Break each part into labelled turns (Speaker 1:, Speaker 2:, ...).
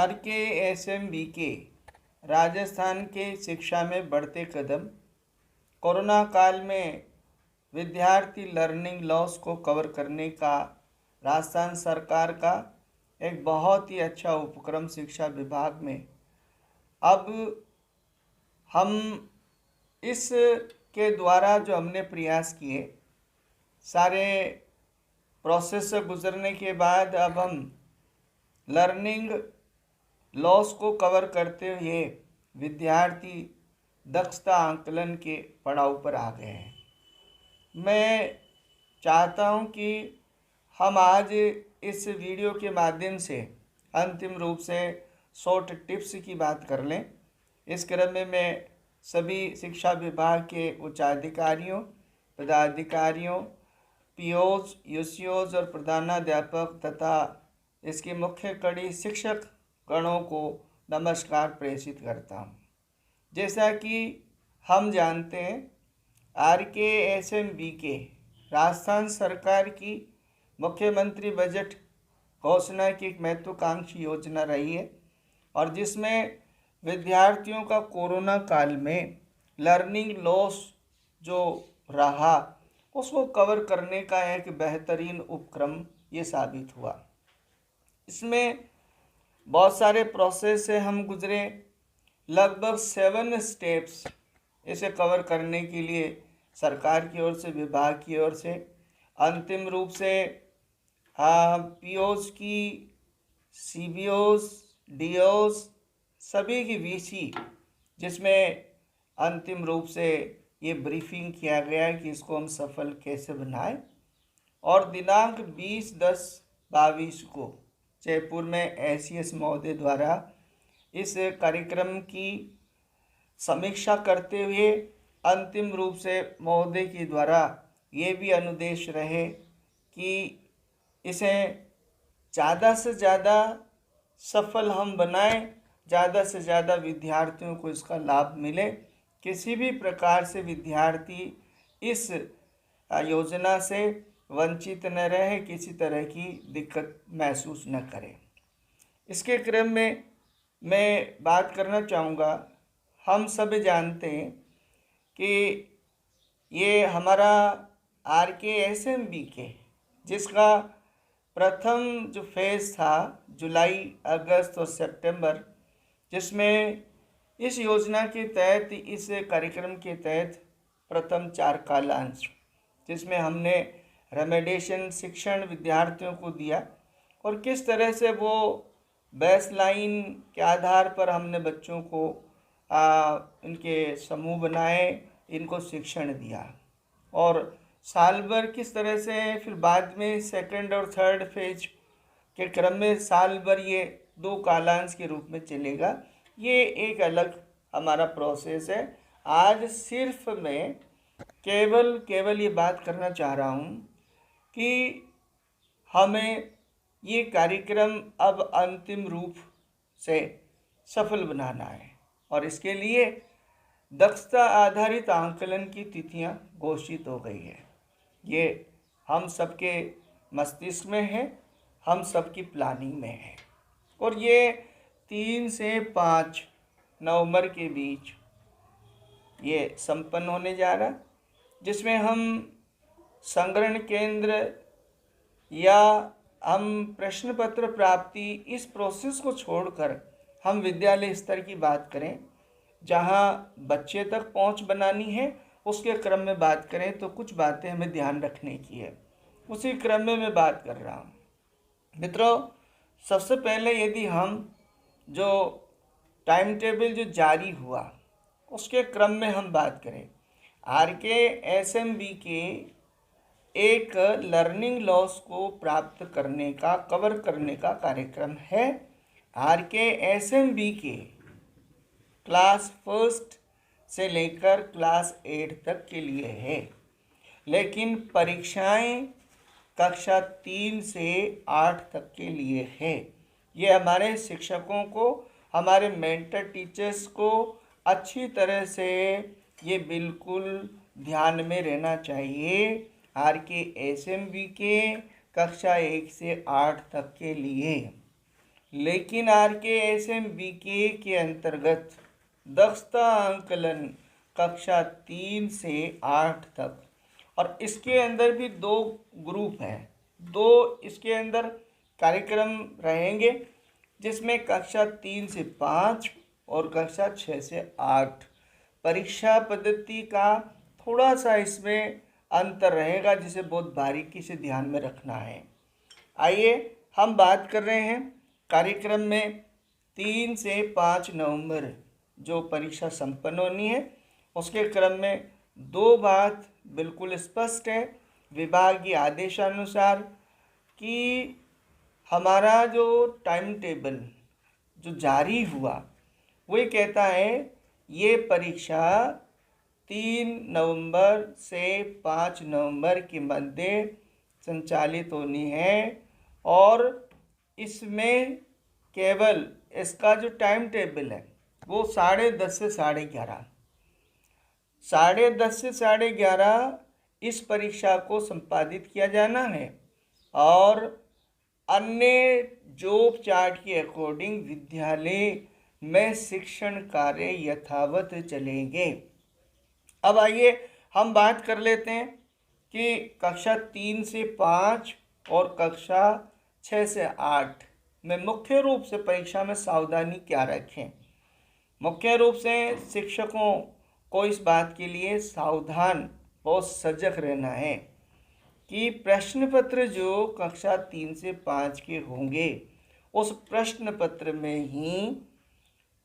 Speaker 1: RKSMB के राजस्थान के शिक्षा में बढ़ते कदम। कोरोना काल में विद्यार्थी लर्निंग लॉस को कवर करने का राजस्थान सरकार का एक बहुत ही अच्छा उपक्रम शिक्षा विभाग में। अब हम इस के द्वारा जो हमने प्रयास किए, सारे प्रोसेस से गुजरने के बाद अब हम लर्निंग लॉस को कवर करते हुए विद्यार्थी दक्षता आंकलन के पड़ाव पर आ गए हैं। मैं चाहता हूं कि हम आज इस वीडियो के माध्यम से अंतिम रूप से शॉर्ट टिप्स की बात कर लें। इस क्रम में मैं सभी शिक्षा विभाग के उच्चाधिकारियों, पदाधिकारियों, पीओज, यूसीओज और प्रधानाध्यापक तथा इसके मुख्य कड़ी शिक्षक गणों को नमस्कार प्रेषित करता हूँ। जैसा कि हम जानते हैं, RKSMB के राजस्थान सरकार की मुख्यमंत्री बजट घोषणा की एक महत्वाकांक्षी योजना रही है और जिसमें विद्यार्थियों का कोरोना काल में लर्निंग लॉस जो रहा उसको कवर करने का एक बेहतरीन उपक्रम ये साबित हुआ। इसमें बहुत सारे प्रोसेस से हम गुजरे, लगभग 7 स्टेप्स इसे कवर करने के लिए सरकार की ओर से, विभाग की ओर से। अंतिम रूप से पीओज की, सीबीओज, डीओज, सभी की वीसी, जिसमें अंतिम रूप से ये ब्रीफिंग किया गया कि इसको हम सफल कैसे बनाएं। और दिनांक 20/10/22 को जयपुर में SES महोदय द्वारा इस कार्यक्रम की समीक्षा करते हुए अंतिम रूप से महोदय के द्वारा ये भी अनुदेश रहे कि इसे ज़्यादा से ज़्यादा सफल हम बनाएं, ज़्यादा से ज़्यादा विद्यार्थियों को इसका लाभ मिले, किसी भी प्रकार से विद्यार्थी इस योजना से वंचित न रहे, किसी तरह की दिक्कत महसूस न करें। इसके क्रम में मैं बात करना चाहूँगा, हम सब जानते हैं कि ये हमारा RKSMB के जिसका प्रथम जो फेज़ था जुलाई, अगस्त और सितंबर, जिसमें इस योजना के तहत, इस कार्यक्रम के तहत प्रथम 4 कालांश जिसमें हमने रेमेडिएशन शिक्षण विद्यार्थियों को दिया और किस तरह से वो बेसलाइन के आधार पर हमने बच्चों को इनके समूह बनाए, इनको शिक्षण दिया और साल भर किस तरह से, फिर बाद में सेकंड और थर्ड फेज के क्रम में साल भर ये 2 कालांश के रूप में चलेगा। ये एक अलग हमारा प्रोसेस है। आज सिर्फ मैं केवल ये बात करना चाह रहा हूँ कि हमें ये कार्यक्रम अब अंतिम रूप से सफल बनाना है और इसके लिए दक्षता आधारित आंकलन की तिथियां घोषित हो गई है। ये हम सबके मस्तिष्क में है, हम सबकी प्लानिंग में है और ये 3 से 5 नवंबर के बीच ये संपन्न होने जा रहा, जिसमें हम संग्रहण केंद्र या हम प्रश्न पत्र प्राप्ति इस प्रोसेस को छोड़कर हम विद्यालय स्तर की बात करें, जहां बच्चे तक पहुंच बनानी है, उसके क्रम में बात करें तो कुछ बातें हमें ध्यान रखने की है। उसी क्रम में मैं बात कर रहा हूं। मित्रों, सबसे पहले यदि हम जो टाइम टेबल जो जारी हुआ उसके क्रम में हम बात करें, RKSMB के एक लर्निंग लॉस को प्राप्त करने का, कवर करने का कार्यक्रम है। RKSMB के क्लास 1 से लेकर क्लास 8 तक के लिए है, लेकिन परीक्षाएं कक्षा 3 से 8 तक के लिए है। ये हमारे शिक्षकों को, हमारे मेंटर टीचर्स को अच्छी तरह से ये बिल्कुल ध्यान में रहना चाहिए। RKSMB के कक्षा 1 से 8 तक के लिए लेकिन RKSMBK के अंतर्गत दक्षता आंकलन कक्षा 3 से 8 तक, और इसके अंदर भी 2 ग्रुप हैं, 2 इसके अंदर कार्यक्रम रहेंगे, जिसमें कक्षा 3 से 5 और कक्षा 6 से 8 परीक्षा पद्धति का थोड़ा सा इसमें अंतर रहेगा, जिसे बहुत बारीकी से ध्यान में रखना है। आइए हम बात कर रहे हैं कार्यक्रम में 3 से 5 नवंबर जो परीक्षा संपन्न होनी है, उसके क्रम में 2 बात बिल्कुल स्पष्ट है विभागीय आदेशानुसार कि हमारा जो टाइम टेबल जो जारी हुआ वो ये कहता है ये परीक्षा 3 नवंबर से 5 नवंबर के मध्य संचालित होनी है, और इसमें केवल इसका जो टाइम टेबल है वो 10:30 से 11:30, 10:30 से 11:30 इस परीक्षा को संपादित किया जाना है, और अन्य जॉब चार्ट के अकॉर्डिंग विद्यालय में शिक्षण कार्य यथावत चलेंगे। अब आइए हम बात कर लेते हैं कि कक्षा 3 से 5 और कक्षा 6 से 8 में मुख्य रूप से परीक्षा में सावधानी क्या रखें। मुख्य रूप से शिक्षकों को इस बात के लिए सावधान और सजग रहना है कि प्रश्न पत्र जो कक्षा 3 से 5 के होंगे उस प्रश्न पत्र में ही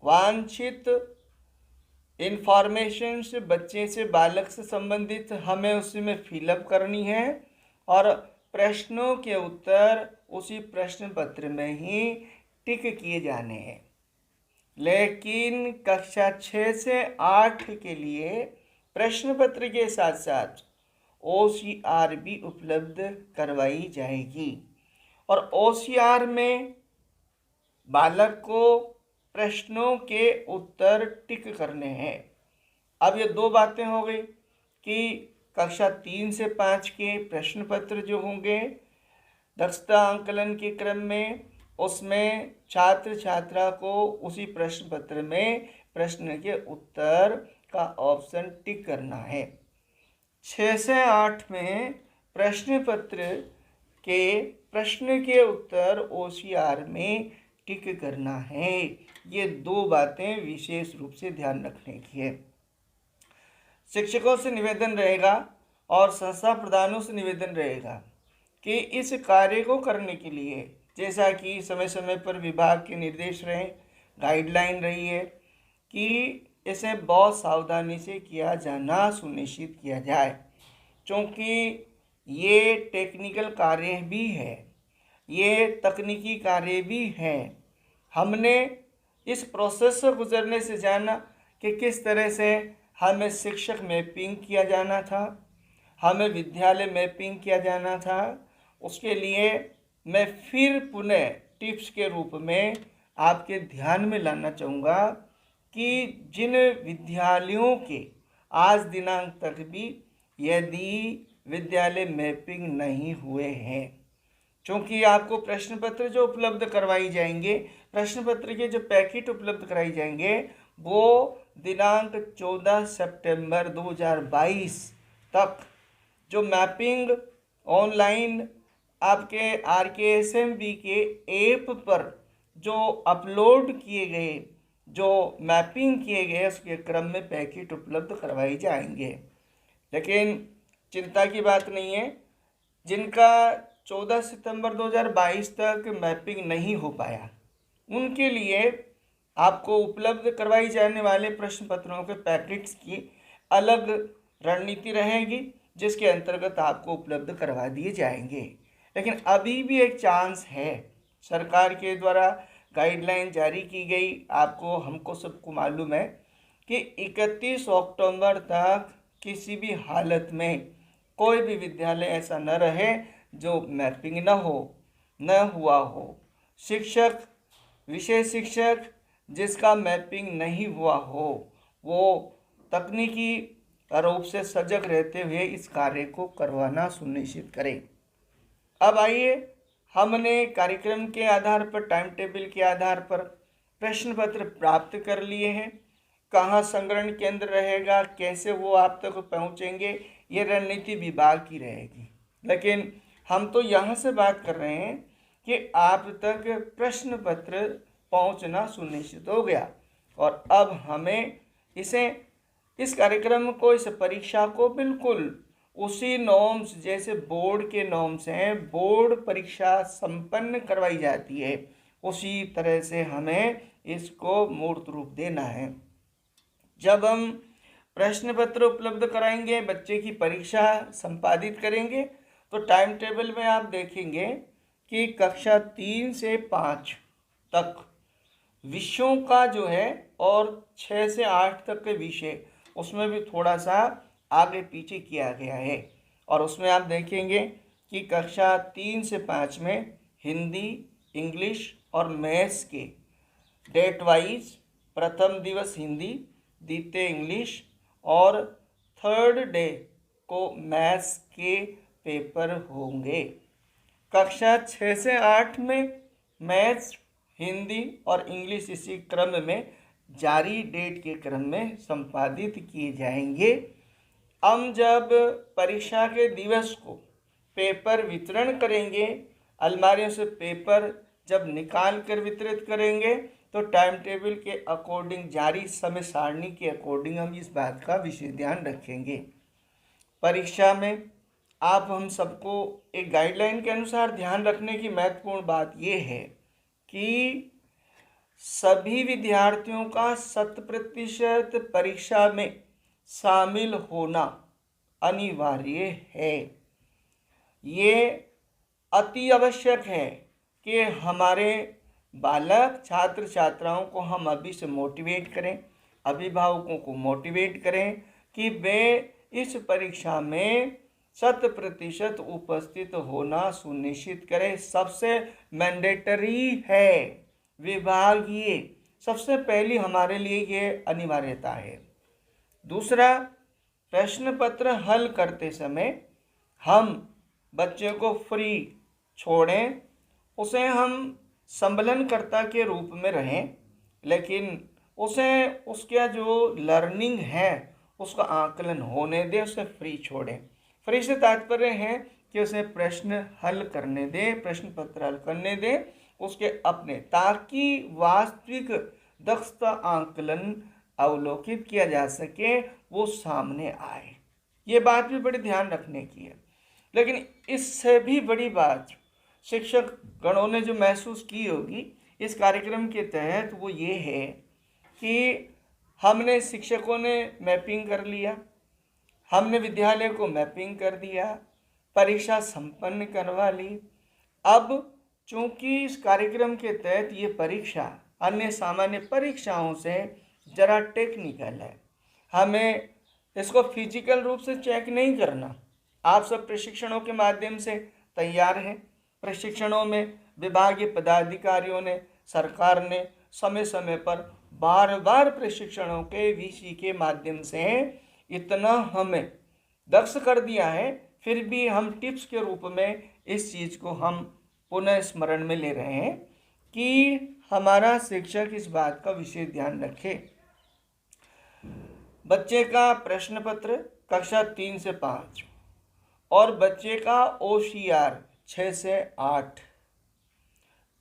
Speaker 1: वांछित इंफॉर्मेशन से बच्चे से बालक से संबंधित हमें उसमें फिलअप करनी है, और प्रश्नों के उत्तर उसी प्रश्न पत्र में ही टिक किए जाने हैं। लेकिन कक्षा 6 से 8 के लिए प्रश्न पत्र के साथ साथ OCR भी उपलब्ध करवाई जाएगी, और OCR में बालक को प्रश्नों के उत्तर टिक करने हैं। अब ये 2 बातें हो गई कि कक्षा 3 से 5 के प्रश्न पत्र जो होंगे दक्षता आंकलन के क्रम में, उसमें छात्र छात्रा को उसी प्रश्न पत्र में प्रश्न के उत्तर का ऑप्शन टिक करना है। 6 से 8 में प्रश्न पत्र के प्रश्न के उत्तर OCR में टिक करना है। ये 2 बातें विशेष रूप से ध्यान रखने की है। शिक्षकों से निवेदन रहेगा और संस्था प्रधानों से निवेदन रहेगा कि इस कार्य को करने के लिए, जैसा कि समय समय पर विभाग के निर्देश रहे, गाइडलाइन रही है, कि इसे बहुत सावधानी से किया जाना सुनिश्चित किया जाए, क्योंकि ये टेक्निकल कार्य भी है, ये तकनीकी कार्य भी है। हमने इस प्रोसेस से गुजरने से जाना कि किस तरह से हमें शिक्षक मैपिंग किया जाना था, हमें विद्यालय मैपिंग किया जाना था। उसके लिए मैं फिर पुनः टिप्स के रूप में आपके ध्यान में लाना चाहूँगा कि जिन विद्यालयों के आज दिनांक तक भी यदि विद्यालय मैपिंग नहीं हुए हैं, क्योंकि आपको प्रश्न पत्र जो उपलब्ध करवाई जाएंगे, प्रश्न पत्र के जो पैकेट उपलब्ध कराई जाएंगे, वो दिनांक 14 सितंबर 2022 तक जो मैपिंग ऑनलाइन आपके RKSMBK ऐप पर जो अपलोड किए गए, जो मैपिंग किए गए, उसके क्रम में पैकेट उपलब्ध करवाए जाएंगे। लेकिन चिंता की बात नहीं है, जिनका 14 सितंबर 2022 तक मैपिंग नहीं हो पाया, उनके लिए आपको उपलब्ध करवाई जाने वाले प्रश्न पत्रों के पैकेट्स की अलग रणनीति रहेगी, जिसके अंतर्गत आपको उपलब्ध करवा दिए जाएंगे। लेकिन अभी भी एक चांस है, सरकार के द्वारा गाइडलाइन जारी की गई, आपको हमको सबको मालूम है कि 31 अक्टूबर तक किसी भी हालत में कोई भी विद्यालय ऐसा न रहे जो मैपिंग न हुआ हो। शिक्षक, विषय शिक्षक जिसका मैपिंग नहीं हुआ हो, वो तकनीकी रूप से सजग रहते हुए इस कार्य को करवाना सुनिश्चित करें। अब आइए हमने कार्यक्रम के आधार पर, टाइम टेबल के आधार पर प्रश्न पत्र प्राप्त कर लिए हैं। कहाँ संग्रहण केंद्र रहेगा, कैसे वो आप तक पहुँचेंगे, ये रणनीति विभाग की रहेगी। लेकिन हम तो यहाँ से बात कर रहे हैं कि आप तक प्रश्न पत्र पहुँचना सुनिश्चित हो गया और अब हमें इस कार्यक्रम को, इस परीक्षा को बिल्कुल उसी नॉर्म्स, जैसे बोर्ड के नॉर्म्स हैं, बोर्ड परीक्षा संपन्न करवाई जाती है, उसी तरह से हमें इसको मूर्त रूप देना है। जब हम प्रश्न पत्र उपलब्ध कराएंगे, बच्चे की परीक्षा संपादित करेंगे, तो टाइम टेबल में आप देखेंगे कि कक्षा 3 से 5 तक विषयों का जो है और 6 से 8 तक के विषय, उसमें भी थोड़ा सा आगे पीछे किया गया है। और उसमें आप देखेंगे कि कक्षा 3 से 5 में हिंदी, इंग्लिश और मैथ्स के डेट वाइज प्रथम दिवस हिंदी, द्वितीय इंग्लिश और थर्ड डे को मैथ्स के पेपर होंगे। कक्षा 6 से 8 में मैथ्स, हिंदी और इंग्लिश इसी क्रम में जारी डेट के क्रम में संपादित किए जाएंगे। हम जब परीक्षा के दिवस को पेपर वितरण करेंगे, अलमारियों से पेपर जब निकाल कर वितरित करेंगे, तो टाइम टेबल के अकॉर्डिंग, जारी समय सारणी के अकॉर्डिंग हम इस बात का विशेष ध्यान रखेंगे। परीक्षा में आप हम सबको एक गाइडलाइन के अनुसार ध्यान रखने की महत्वपूर्ण बात यह है कि सभी विद्यार्थियों का 100% परीक्षा में शामिल होना अनिवार्य है। ये अति आवश्यक है कि हमारे बालक, छात्र छात्राओं को हम अभी से मोटिवेट करें, अभिभावकों को मोटिवेट करें कि वे इस परीक्षा में 100% उपस्थित होना सुनिश्चित करें। सबसे मैंडेटरी है, विभागीय, सबसे पहली हमारे लिए ये अनिवार्यता है। दूसरा, प्रश्न पत्र हल करते समय हम बच्चे को फ्री छोड़ें, उसे हम संबलनकर्ता के रूप में रहें, लेकिन उसे उसका जो लर्निंग है उसका आकलन होने दें, उसे फ्री छोड़ें। फ्री से तात्पर्य है कि उसे प्रश्न हल करने दें, प्रश्न पत्र हल करने दें उसके अपने, ताकि वास्तविक दक्षता आकलन अवलोकित किया जा सके, वो सामने आए। ये बात भी बड़ी ध्यान रखने की है। लेकिन इससे भी बड़ी बात शिक्षक गणों ने जो महसूस की होगी इस कार्यक्रम के तहत, वो ये है कि हमने, शिक्षकों ने मैपिंग कर लिया, हमने विद्यालय को मैपिंग कर दिया, परीक्षा संपन्न करवा ली। अब चूंकि इस कार्यक्रम के तहत ये परीक्षा अन्य सामान्य परीक्षाओं से जरा टेक्निकल है, हमें इसको फिजिकल रूप से चेक नहीं करना। आप सब प्रशिक्षणों के माध्यम से तैयार हैं। प्रशिक्षणों में विभागीय पदाधिकारियों ने, सरकार ने समय समय पर बार बार प्रशिक्षणों के वीसी के माध्यम से इतना हमें दक्ष कर दिया है, फिर भी हम टिप्स के रूप में इस चीज़ को हम पुनः स्मरण में ले रहे हैं कि हमारा शिक्षक इस बात का विशेष ध्यान रखे। बच्चे का प्रश्न पत्र कक्षा 3 से 5 और बच्चे का OCR 6 से 8,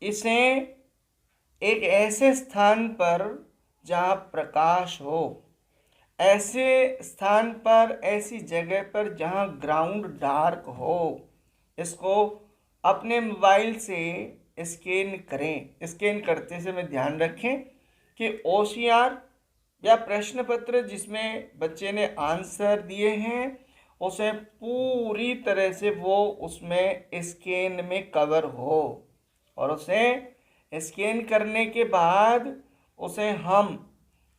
Speaker 1: इसे एक ऐसे स्थान पर जहाँ प्रकाश हो, ऐसे स्थान पर, ऐसी जगह पर जहाँ ग्राउंड डार्क हो, इसको अपने मोबाइल से स्कैन करें। स्कैन करते समय ध्यान रखें कि OCR या प्रश्न पत्र जिसमें बच्चे ने आंसर दिए हैं उसे पूरी तरह से वो उसमें स्कैन में कवर हो, और उसे स्कैन करने के बाद उसे हम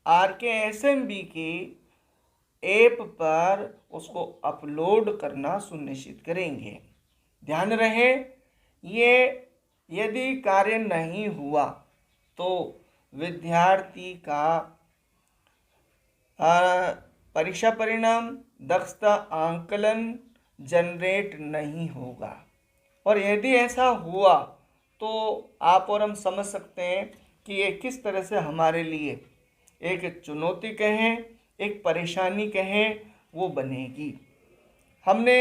Speaker 1: RKSMB की ऐप पर उसको अपलोड करना सुनिश्चित करेंगे। ध्यान रहे, ये यदि कार्य नहीं हुआ तो विद्यार्थी का परीक्षा परिणाम, दक्षता आंकलन जनरेट नहीं होगा। और यदि ऐसा हुआ तो आप और हम समझ सकते हैं कि ये किस तरह से हमारे लिए एक चुनौती कहें, एक परेशानी कहें, वो बनेगी। हमने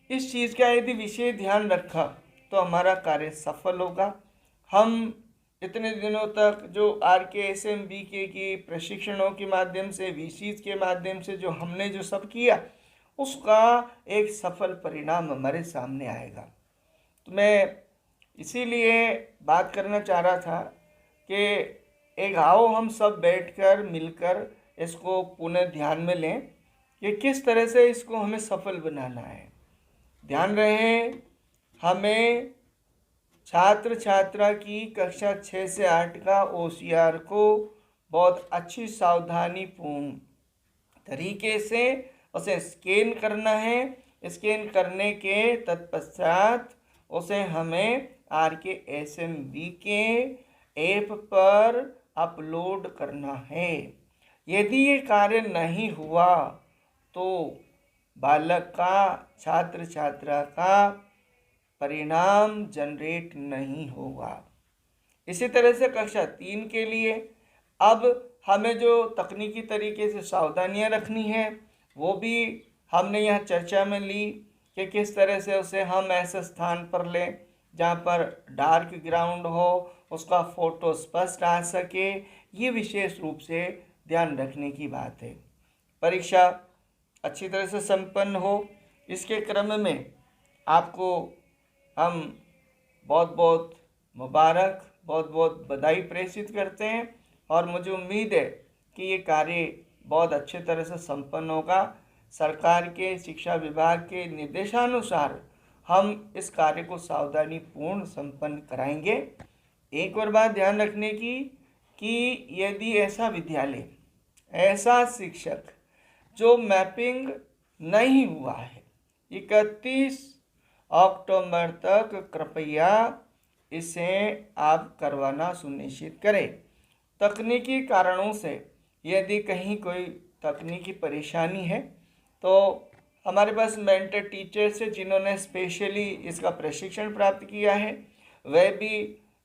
Speaker 1: इस चीज़ का यदि विशेष ध्यान रखा तो हमारा कार्य सफल होगा। हम इतने दिनों तक जो RKSMBK की प्रशिक्षणों के माध्यम से, VCs के माध्यम से जो हमने जो सब किया, उसका एक सफल परिणाम हमारे सामने आएगा। तो मैं इसीलिए बात करना चाह रहा था कि एक आओ हम सब बैठकर मिलकर इसको पुनः ध्यान में लें कि किस तरह से इसको हमें सफल बनाना है। ध्यान रहे, हमें छात्र छात्रा की कक्षा 6 से 8 का OCR को बहुत अच्छी सावधानीपूर्ण तरीके से उसे स्कैन करना है। स्कैन करने के तत्पश्चात उसे हमें RKSMBK ऐप पर अपलोड करना है। यदि ये कार्य नहीं हुआ तो बालक का, छात्र छात्रा का परिणाम जनरेट नहीं होगा। इसी तरह से कक्षा 3 के लिए अब हमें जो तकनीकी तरीके से सावधानियां रखनी है वो भी हमने यहाँ चर्चा में ली कि किस तरह से उसे हम ऐसे स्थान पर लें जहाँ पर डार्क ग्राउंड हो, उसका फ़ोटो स्पष्ट आ सके। ये विशेष रूप से ध्यान रखने की बात है। परीक्षा अच्छी तरह से संपन्न हो, इसके क्रम में आपको हम बहुत बहुत मुबारक, बहुत बहुत बधाई प्रेषित करते हैं और मुझे उम्मीद है कि ये कार्य बहुत अच्छे तरह से संपन्न होगा। सरकार के शिक्षा विभाग के निर्देशानुसार हम इस कार्य को सावधानीपूर्ण संपन्न कराएंगे। एक और बात ध्यान रखने की कि यदि ऐसा विद्यालय, ऐसा शिक्षक जो मैपिंग नहीं हुआ है, 31 अक्टूबर तक कृपया इसे आप करवाना सुनिश्चित करें। तकनीकी कारणों से यदि कहीं कोई तकनीकी परेशानी है तो हमारे पास मेंटर टीचर्स हैं जिन्होंने स्पेशली इसका प्रशिक्षण प्राप्त किया है, वह भी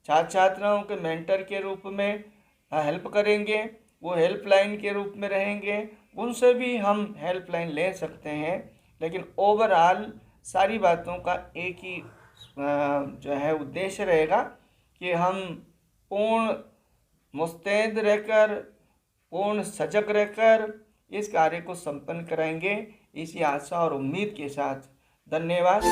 Speaker 1: छात्र छात्राओं के मेंटर के रूप में हेल्प करेंगे। वो हेल्पलाइन के रूप में रहेंगे, उनसे भी हम हेल्पलाइन ले सकते हैं। लेकिन ओवरऑल सारी बातों का एक ही जो है उद्देश्य रहेगा कि हम पूर्ण मुस्तैद रहकर, पूर्ण सजग रहकर इस कार्य को संपन्न कराएंगे, इसी आशा और उम्मीद के साथ। धन्यवाद।